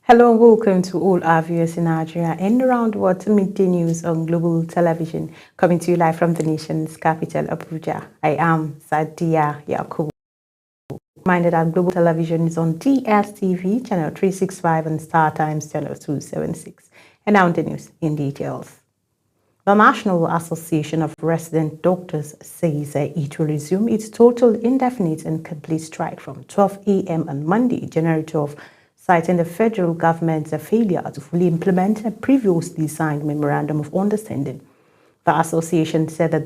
Hello and welcome to all our viewers in Nigeria and around the world to midday news on Global Television, coming to you live from the nation's capital, Abuja. I am Sadia Yakubu. Reminded that Global Television is on DSTV, channel 365 and Star Times, channel 276. And now the news in details. The National Association of Resident Doctors says it will resume its total indefinite and complete strike from 12 a.m. on Monday, January 12, citing the federal government's failure to fully implement a previously signed memorandum of understanding. The association said the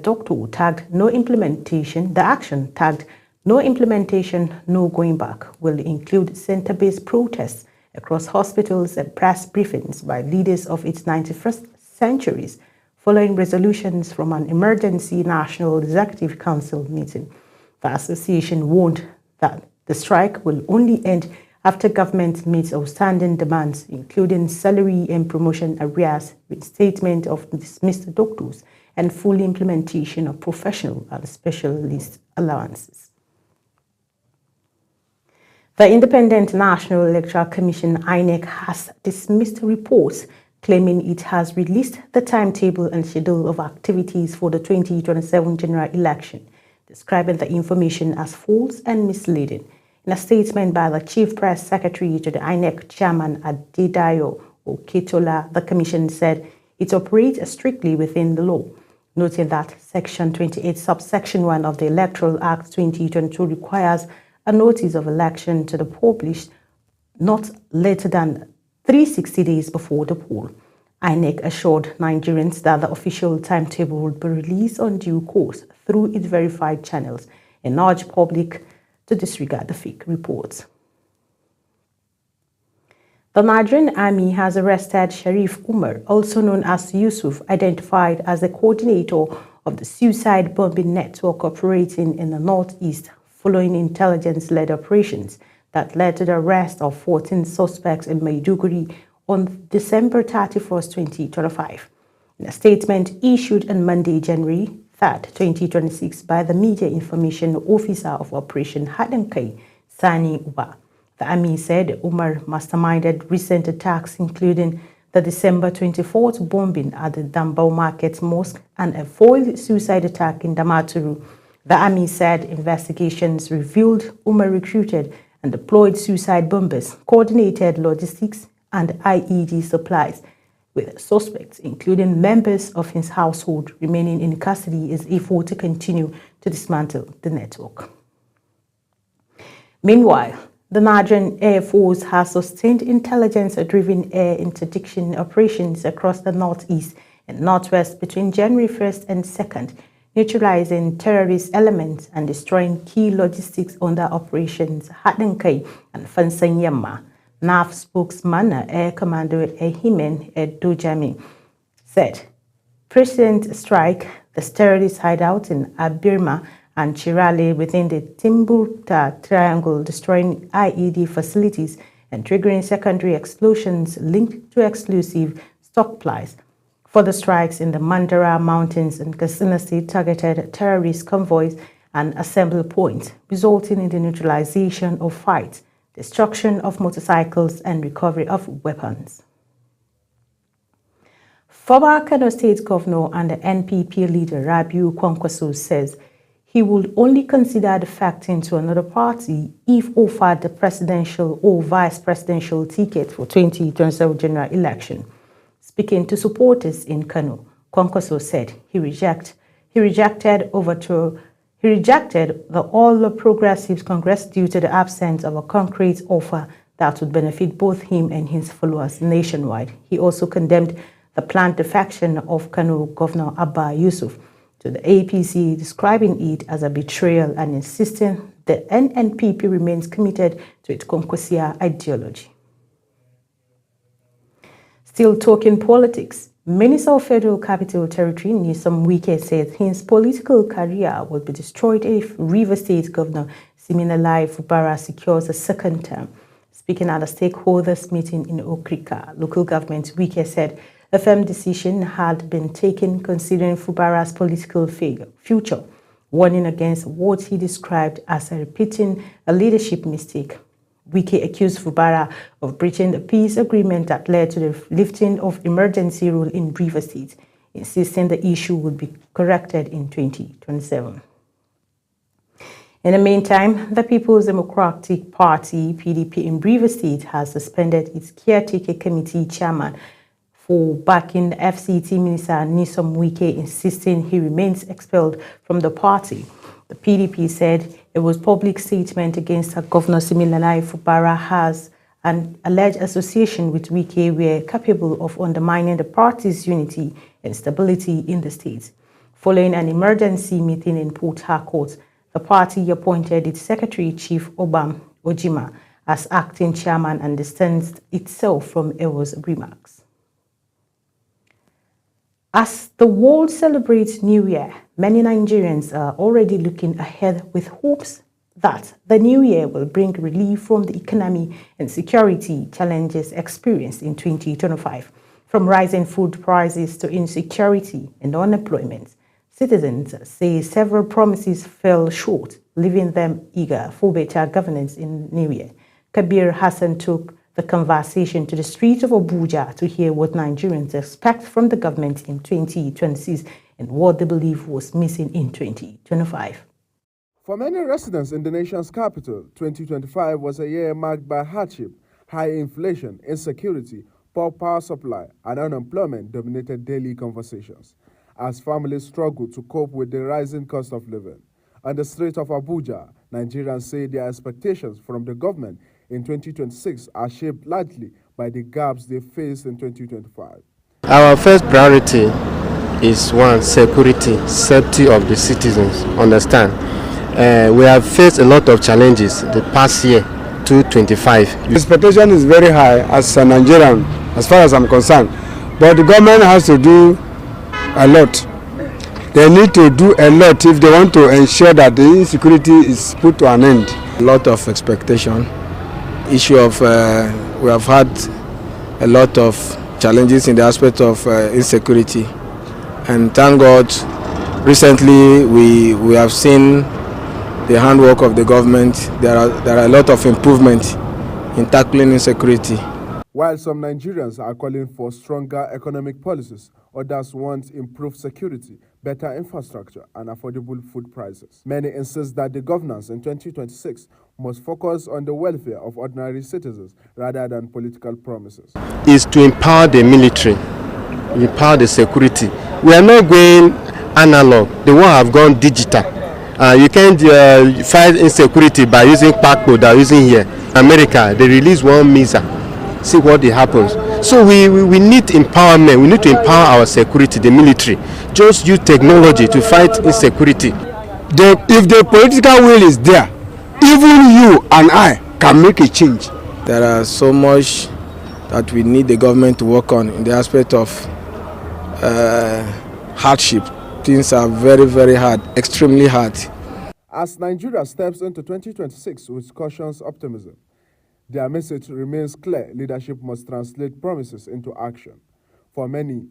action tagged no implementation, no going back, will include center-based protests across hospitals and press briefings by leaders of its 91st centuries, following resolutions from an emergency National Executive Council meeting. The association warned that the strike will only end after government meets outstanding demands, including salary and promotion arrears, reinstatement of dismissed doctors, and full implementation of professional and specialist allowances. The Independent National Electoral Commission, INEC, has dismissed reports claiming it has released the timetable and schedule of activities for the 2027 general election, describing the information as false and misleading. In a statement by the Chief Press Secretary to the INEC Chairman Adedayo Oketola, the Commission said it operates strictly within the law, noting that Section 28, Subsection 1 of the Electoral Act 2022 requires a notice of election to be published not later than 360 days before the poll. INEC assured Nigerians that the official timetable would be released on due course through its verified channels and urged public to disregard the fake reports. The Nigerian Army has arrested Sharif Umar, also known as Yusuf, identified as the coordinator of the suicide bombing network operating in the Northeast, following intelligence-led operations that led to the arrest of 14 suspects in Maiduguri on December 31, 2025. In a statement issued on Monday, January 3, 2026 by the Media Information Officer of Operation Hadankai, Sani Uba, the Army said Umar masterminded recent attacks including the December 24th bombing at the Dambao Market Mosque and a foiled suicide attack in Damaturu. The Army said investigations revealed Umar recruited and deployed suicide bombers, coordinated logistics and IED supplies, with suspects, including members of his household, remaining in custody as effort to continue to dismantle the network. Meanwhile, the Nigerian Air Force has sustained intelligence-driven air interdiction operations across the Northeast and Northwest between January 1st and 2nd, neutralizing terrorist elements and destroying key logistics under Operations Hadankai and Fansanyama. NAF spokesman Air Commando Ehimen Edojami said, "President strike the terrorist hideout in Abirma and Chirale within the Timbuktu Triangle, destroying IED facilities and triggering secondary explosions linked to exclusive stockpiles. For the strikes in the Mandara Mountains and Katsina State targeted terrorist convoys and assembly points, resulting in the neutralization of fights, destruction of motorcycles, and recovery of weapons." Former Kano State Governor and the NPP leader Rabiu Kwankwaso says he would only consider defecting to another party if offered the presidential or vice presidential ticket for 2027 general election. Speaking to supporters in Kano, Kwankwaso said he rejected the All Progressives Congress due to the absence of a concrete offer that would benefit both him and his followers nationwide. He also condemned the planned defection of Kano Governor Abba Yusuf to the APC, describing it as a betrayal and insisting the NNPP remains committed to its Konkosia ideology. Still talking politics, Minister of Federal Capital Territory Nyesom Wike says his political career will be destroyed if Rivers State Governor Siminalayi Fubara secures a second term. Speaking at a stakeholders meeting in Okrika, local government, Wike said a firm decision had been taken considering Fubara's political future, warning against what he described as repeating a leadership mistake. Wike accused Fubara of breaching the peace agreement that led to the lifting of emergency rule in Rivers State, insisting the issue would be corrected in 2027. In the meantime, the People's Democratic Party, PDP, in Rivers State has suspended its caretaker committee chairman for backing FCT Minister Nyesom Wike, insisting he remains expelled from the party. The PDP said it was public statement against Governor Siminalayi Fubara has an alleged association with Wike were capable of undermining the party's unity and stability in the state. Following an emergency meeting in Port Harcourt, the party appointed its Secretary Chief Obam Ojima as acting chairman and distanced itself from Ewo's remarks. As the world celebrates New Year, many Nigerians are already looking ahead with hopes that the new year will bring relief from the economy and security challenges experienced in 2025. From rising food prices to insecurity and unemployment, citizens say several promises fell short, leaving them eager for better governance in New Year. Kabir Hassan took the conversation to the streets of Abuja to hear what Nigerians expect from the government in 2026 and what they believe was missing in 2025. For many residents in the nation's capital, 2025 was a year marked by hardship, high inflation, insecurity, poor power supply, and unemployment dominated daily conversations as families struggled to cope with the rising cost of living. On the streets of Abuja, Nigerians say their expectations from the government in 2026 are shaped largely by the gaps they faced in 2025. Our first priority is one, security, safety of the citizens, understand. We have faced a lot of challenges the past year, 2025. The expectation is very high as a Nigerian, as far as I'm concerned, but the government has to do a lot. They need to do a lot if they want to ensure that the insecurity is put to an end. A lot of expectation. Issue of we have had a lot of challenges in the aspect of insecurity, and thank God recently we have seen the handwork of the government. There are a lot of improvement in tackling insecurity. While some Nigerians are calling for stronger economic policies, others want improved security, better infrastructure, and affordable food prices. Many insist that the governance in 2026 must focus on the welfare of ordinary citizens rather than political promises. Is to empower the military, empower the security. We are not going analog. The world have gone digital. You can't fight insecurity by using PACPO that are using here. America, they release one missile. See what happens. So we need empowerment. We need to empower our security, the military. Just use technology to fight insecurity. If the political will is there, even you and I can make a change. There are so much that we need the government to work on in the aspect of hardship. Things are very, very hard, extremely hard. As Nigeria steps into 2026 with cautious optimism, their message remains clear: leadership must translate promises into action. For many,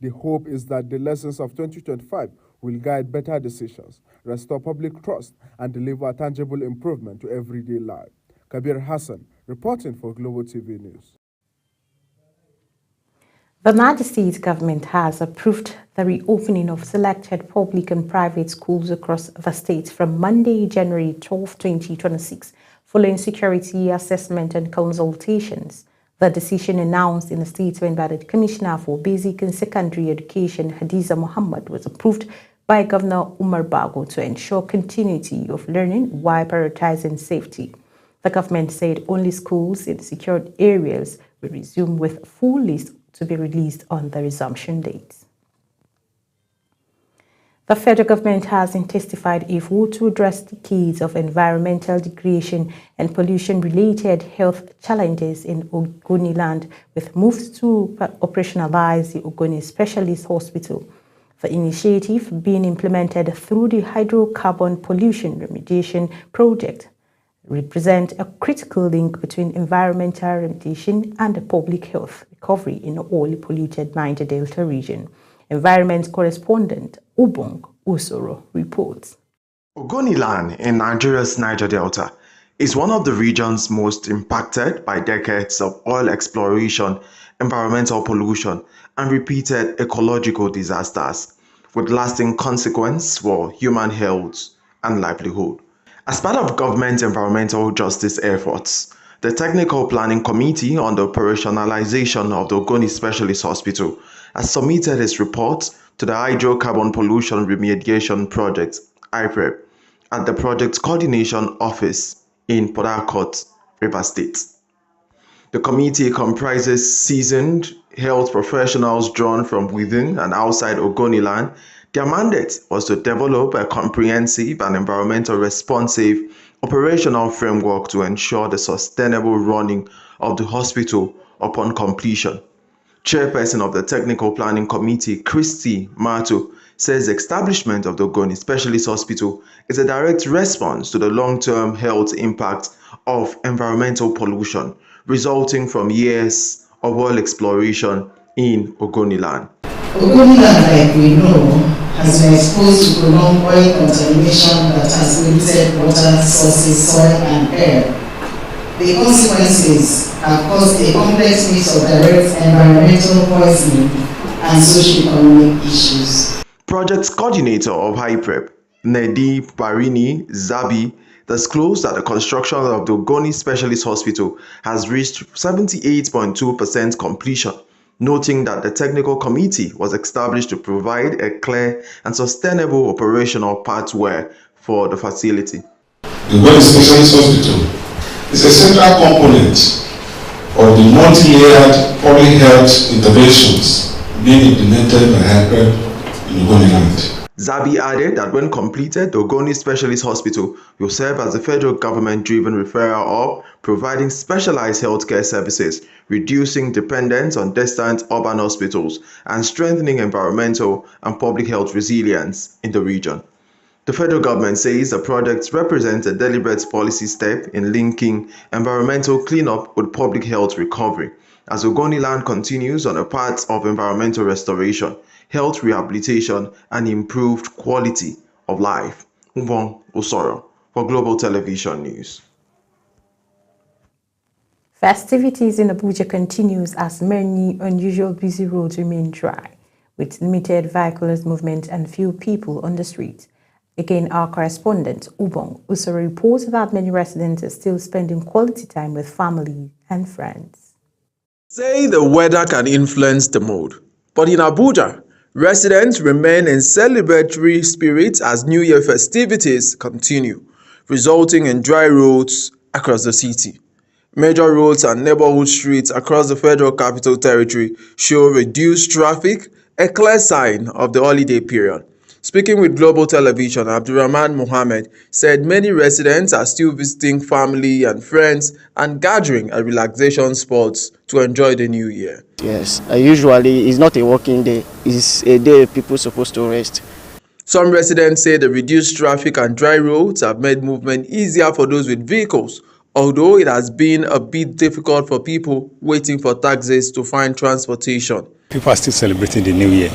the hope is that the lessons of 2025 will guide better decisions, restore public trust, and deliver tangible improvement to everyday life. Kabir Hassan, reporting for Global TV News. The Niger State government has approved the reopening of selected public and private schools across the state from Monday, January 12, 2026, following security assessment and consultations. The decision, announced in a statement by the Commissioner for Basic and Secondary Education, Hadiza Muhammad, was approved by Governor Umar Bago to ensure continuity of learning while prioritizing safety. The government said only schools in secured areas will resume, with a full list to be released on the resumption dates. The federal government has intensified efforts to address decades of environmental degradation and pollution-related health challenges in Ogoniland, with moves to operationalize the Ogoni Specialist Hospital. The initiative, being implemented through the Hydrocarbon Pollution Remediation Project, represent a critical link between environmental remediation and public health recovery in the oil polluted Niger Delta region. Environment correspondent Ubong Usoro reports. Ogoniland in Nigeria's Niger Delta is one of the regions most impacted by decades of oil exploration, environmental pollution, and repeated ecological disasters, with lasting consequences for human health and livelihood. As part of government environmental justice efforts, the Technical Planning Committee on the Operationalization of the Ogoni Specialist Hospital has submitted its report to the Hydrocarbon Pollution Remediation Project, HYPREP, at the Project Coordination Office in Port Harcourt, Rivers State. The committee comprises seasoned health professionals drawn from within and outside Ogoniland. Their mandate was to develop a comprehensive and environmental responsive operational framework to ensure the sustainable running of the hospital upon completion. Chairperson of the Technical Planning Committee, Christy Mato, says the establishment of the Ogoni Specialist Hospital is a direct response to the long-term health impact of environmental pollution resulting from years of oil exploration in Ogoniland. Ogoniland, like we know, has been exposed to prolonged oil contamination that has limited water sources, soil, and air. The consequences have caused a complex mix of direct environmental poisoning and socio-economic issues. Project coordinator of HYPREP, Nedi Barini Zabi, disclosed that the construction of the Ogoni Specialist Hospital has reached 78.2% completion, noting that the technical committee was established to provide a clear and sustainable operational pathway for the facility. The Ogoni Specialist Hospital is a central component of the multi-layered public health interventions being implemented by HYPREP in Ogoniland. Zabi added that when completed, the Ogoni Specialist Hospital will serve as a federal government-driven referral hub, providing specialized healthcare services, reducing dependence on distant urban hospitals, and strengthening environmental and public health resilience in the region. The federal government says the project represents a deliberate policy step in linking environmental cleanup with public health recovery, as Ogoniland continues on a path of environmental restoration, health rehabilitation, and improved quality of life. Ubong Osoro for Global Television News. Festivities in Abuja continues as many unusual busy roads remain dry, with limited vehicular movement and few people on the streets. Again, our correspondent, Ubong Osoro, reports that many residents are still spending quality time with family and friends. Say the weather can influence the mood, but in Abuja, residents remain in celebratory spirit as New Year festivities continue, resulting in dry roads across the city. Major roads and neighborhood streets across the Federal Capital Territory show reduced traffic, a clear sign of the holiday period. Speaking with Global Television, Abdurrahman Mohammed said many residents are still visiting family and friends and gathering at relaxation spots to enjoy the new year. Yes, usually it's not a working day, it's a day people are supposed to rest. Some residents say the reduced traffic and dry roads have made movement easier for those with vehicles, although it has been a bit difficult for people waiting for taxis to find transportation. People are still celebrating the new year.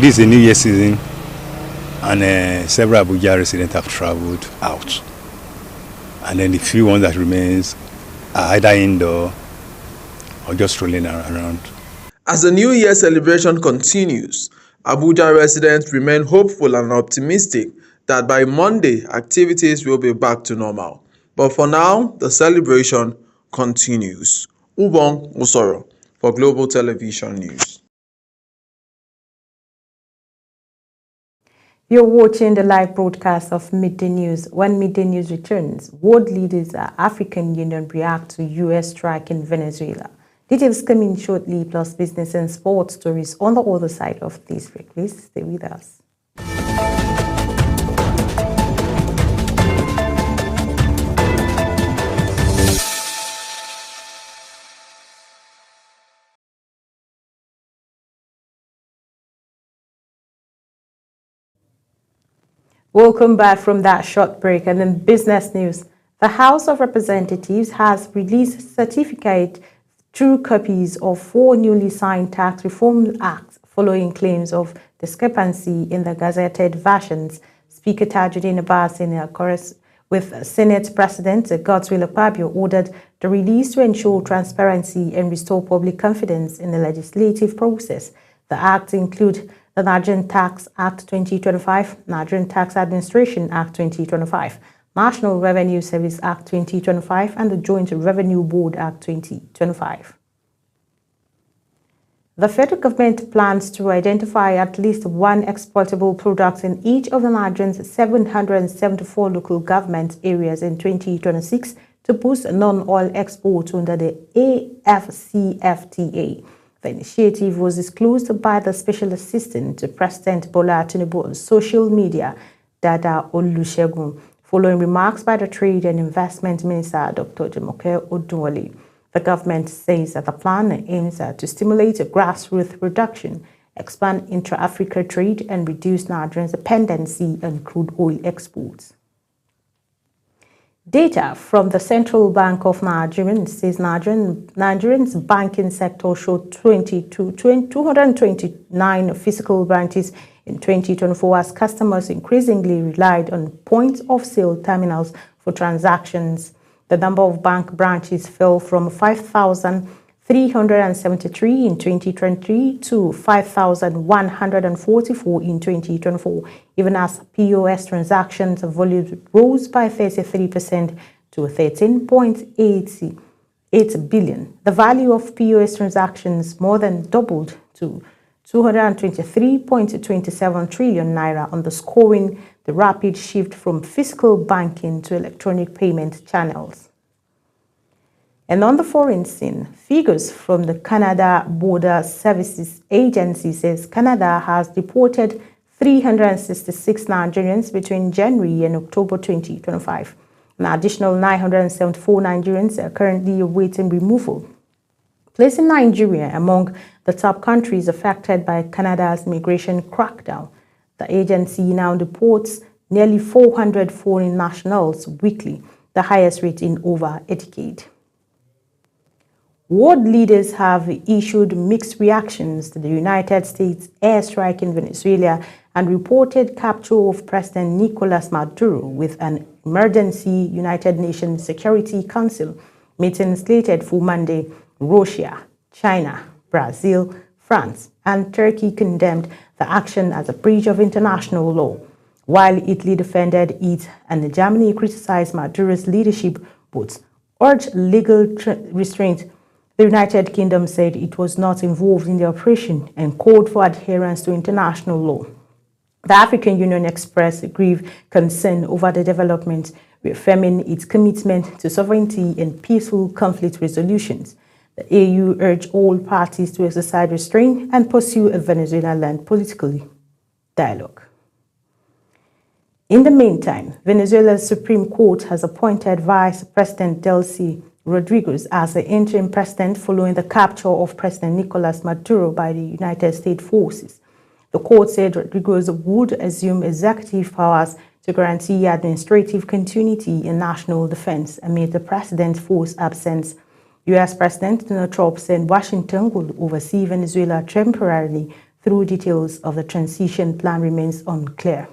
This is a New Year season, and several Abuja residents have traveled out. And then the few ones that remains are either indoor or just strolling around. As the New Year celebration continues, Abuja residents remain hopeful and optimistic that by Monday, activities will be back to normal. But for now, the celebration continues. Ubong Osoro for Global Television News. You're watching the live broadcast of Midday News. When Midday News returns, world leaders at African Union react to U.S. strike in Venezuela. Details coming shortly, plus business and sports stories on the other side of this break. Please stay with us. Welcome back from that short break. And in business news, the House of Representatives has released certificate true copies of 4 newly signed tax reform acts following claims of discrepancy in the gazetted versions. Speaker Tajuddin Abbas, in a with Senate President Godswill Akpabio ordered the release to ensure transparency and restore public confidence in the legislative process. The acts include the Nigerian Tax Act 2025, Nigerian Tax Administration Act 2025, National Revenue Service Act 2025, and the Joint Revenue Board Act 2025. The federal government plans to identify at least one exportable product in each of the Nigerian's 774 local government areas in 2026 to boost non-oil exports under the AFCFTA. The initiative was disclosed by the Special Assistant to President Bola Tinubu on social media, Dada Olusegun, following remarks by the Trade and Investment Minister, Dr. Jumoke Odunwale. The government says that the plan aims to stimulate grassroots production, expand intra-Africa trade, and reduce Nigeria's dependency on crude oil exports. Data from the Central Bank of Nigeria says Nigeria's banking sector showed 229 physical branches in 2024 as customers increasingly relied on point-of-sale terminals for transactions. The number of bank branches fell from 5,373 in 2023 to 5,144 in 2024, even as POS transactions volume rose by 33% to 13.88 billion. The value of POS transactions more than doubled to 223.27 trillion naira, underscoring the rapid shift from physical banking to electronic payment channels. And on the foreign scene, figures from the Canada Border Services Agency says Canada has deported 366 Nigerians between January and October 2025. An additional 974 Nigerians are currently awaiting removal, placing Nigeria among the top countries affected by Canada's immigration crackdown. The agency now deports nearly 400 foreign nationals weekly, the highest rate in over a decade. World leaders have issued mixed reactions to the United States airstrike in Venezuela and reported capture of President Nicolas Maduro, with an emergency United Nations Security Council meeting slated for Monday. Russia, China, Brazil, France, and Turkey condemned the action as a breach of international law, while Italy defended it and Germany criticized Maduro's leadership, both urged legal restraint. The United Kingdom said it was not involved in the operation and called for adherence to international law. The African Union expressed grave concern over the development, reaffirming its commitment to sovereignty and peaceful conflict resolutions. The AU urged all parties to exercise restraint and pursue a Venezuelan political dialogue. In the meantime, Venezuela's Supreme Court has appointed Vice President Delcy Rodriguez as the interim president following the capture of President Nicolas Maduro by the United States forces. The court said Rodriguez would assume executive powers to guarantee administrative continuity in national defense amid the president's forced absence. U.S. President Donald Trump said Washington will oversee Venezuela temporarily, though details of the transition plan remains unclear.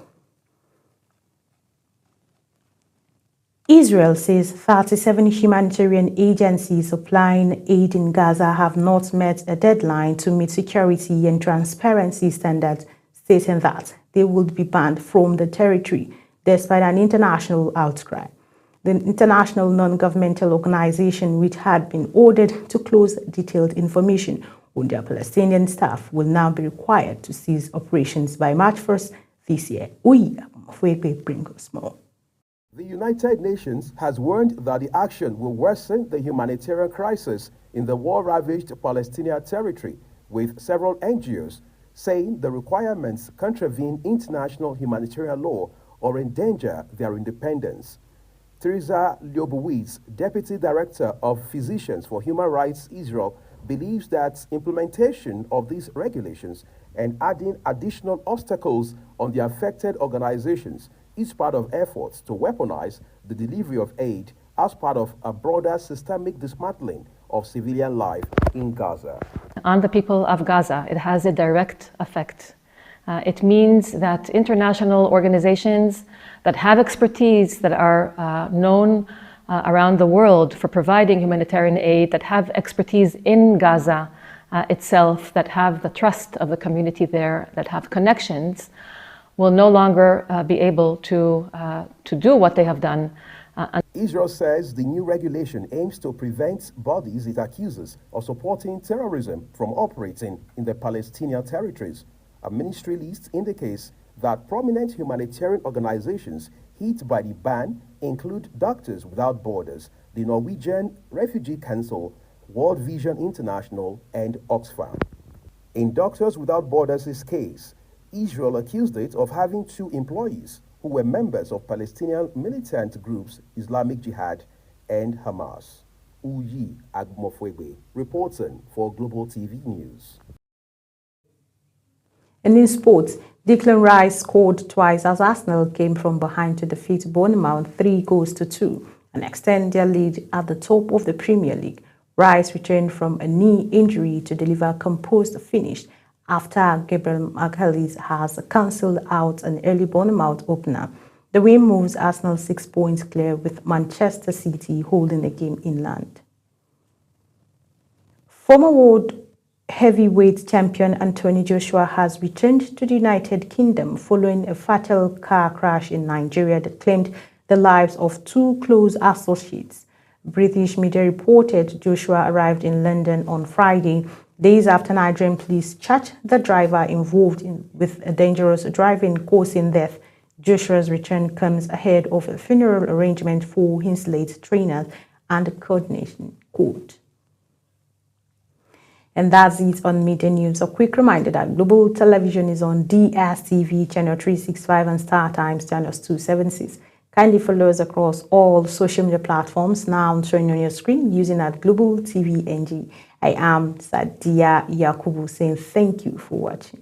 Israel says 37 humanitarian agencies supplying aid in Gaza have not met a deadline to meet security and transparency standards, stating that they would be banned from the territory despite an international outcry. The international non-governmental organization, which had been ordered to close detailed information on their Palestinian staff, will now be required to cease operations by March 1st this year. Bring us more. The United Nations has warned that the action will worsen the humanitarian crisis in the war-ravaged Palestinian territory, with several NGOs saying the requirements contravene international humanitarian law or endanger their independence. Teresa Leibowitz, Deputy Director of Physicians for Human Rights Israel, believes that implementation of these regulations and adding additional obstacles on the affected organizations is part of efforts to weaponize the delivery of aid as part of a broader systemic dismantling of civilian life in Gaza. On the people of Gaza, it has a direct effect. It means that international organizations that have expertise, that are known around the world for providing humanitarian aid, that have expertise in Gaza itself, that have the trust of the community there, that have connections, will no longer be able to do what they have done. Israel says the new regulation aims to prevent bodies it accuses of supporting terrorism from operating in the Palestinian territories. A ministry list indicates that prominent humanitarian organizations hit by the ban include Doctors Without Borders, the Norwegian Refugee Council, World Vision International, and Oxfam. In Doctors Without Borders' case, Israel accused it of having 2 employees who were members of Palestinian militant groups Islamic Jihad and Hamas. Uyi Agmofwebe, reporting for Global TV News. And in sports, Declan Rice scored twice as Arsenal came from behind to defeat Bournemouth 3-2 and extend their lead at the top of the Premier League. Rice returned from a knee injury to deliver a composed finish after Gabriel Magalhaes has cancelled out an early Bournemouth opener. The win moves Arsenal 6 points clear, with Manchester City holding the game inland. Former world heavyweight champion Anthony Joshua has returned to the United Kingdom following a fatal car crash in Nigeria that claimed the lives of 2 close associates. British media reported Joshua arrived in London on Friday, days after Nigerian police charged the driver involved with a dangerous driving causing death. Joshua's return comes ahead of a funeral arrangement for his late trainer and the coordination court. And that's it on Media News. A quick reminder that Global Television is on DSTV channel 365 and Star Times channels 276. Kindly follow us across all social media platforms now showing on your screen using @Global TV NG. I am Sadia Yakubu saying thank you for watching.